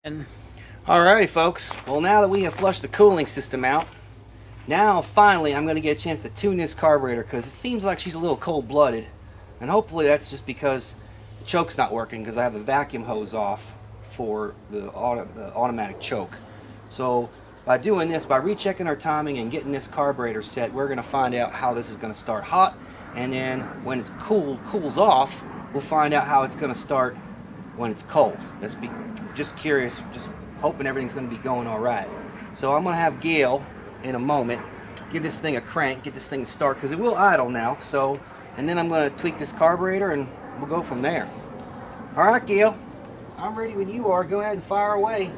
And alrighty, folks. Well, now that we have flushed the cooling system out, now finally I'm going to get a chance to tune this carburetor because it seems like she's a little cold-blooded, and hopefully that's just because the choke's not working because I have the vacuum hose off for the automatic choke. So by doing this, by rechecking our timing and getting this carburetor set, we're going to find out how this is going to start hot, and then when it's cools off, we'll find out how it's going to start when it's cold. Let's be just curious, just hoping everything's going to be going all right. So I'm going to have Gail in a moment give this thing a crank, get this thing to start, because it will idle now. So, and then I'm going to tweak this carburetor and we'll go from there. All right, Gail, I'm ready when you are. Go ahead and fire away.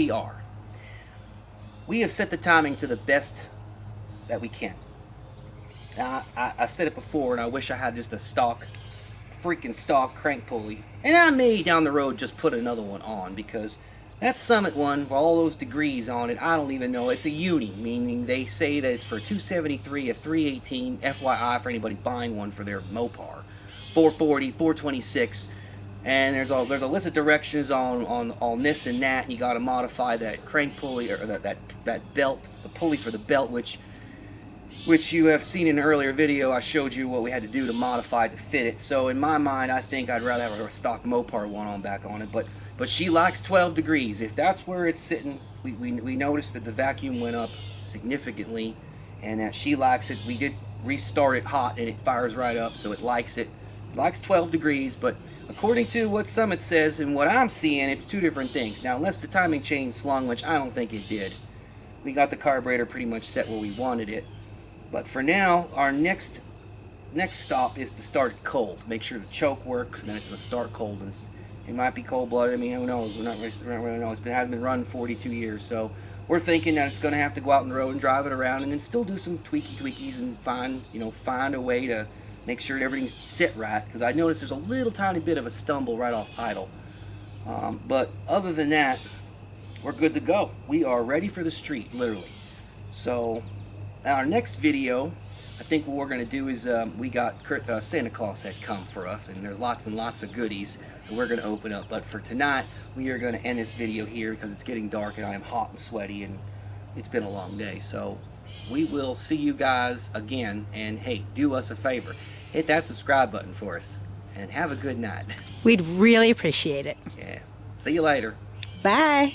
we are. We have set the timing to the best that we can. Now, I said it before, and I wish I had just a freaking stock crank pulley. And I may down the road just put another one on, because that Summit one, with all those degrees on it, I don't even know. It's a uni, meaning they say that it's for 273, a 318, FYI for anybody buying one for their Mopar. 440, 426, and there's a list of directions on this and that, and you got to modify that crank pulley, or that belt, the pulley for the belt, which you have seen in an earlier video. I showed you what we had to do to modify it to fit it. So in my mind, I think I'd rather have a stock Mopar one on back on it, but she likes 12 degrees. If that's where it's sitting, we noticed that the vacuum went up significantly, and that she likes it. We did restart it hot, and it fires right up, so it likes it. It likes 12 degrees, but according to what Summit says and what I'm seeing, it's two different things. Now, unless the timing chain slung, which I don't think it did, we got the carburetor pretty much set where we wanted it. But for now, our next stop is to start it cold. Make sure the choke works, and then it's going to start cold. And it might be cold-blooded. I mean, who knows? We don't really know. It hasn't been run 42 years, so we're thinking that it's going to have to go out on the road and drive it around, and then still do some tweakies and find a way to make sure that everything's sit right. Because I noticed there's a little tiny bit of a stumble right off idle. But other than that, we're good to go. We are ready for the street, literally. So our next video, I think what we're going to do is we got Santa Claus had come for us, and there's lots and lots of goodies that we're going to open up. But for tonight, we are going to end this video here because it's getting dark and I am hot and sweaty, and it's been a long day. So we will see you guys again, and hey, do us a favor. Hit that subscribe button for us, and have a good night. We'd really appreciate it. Yeah. See you later. Bye.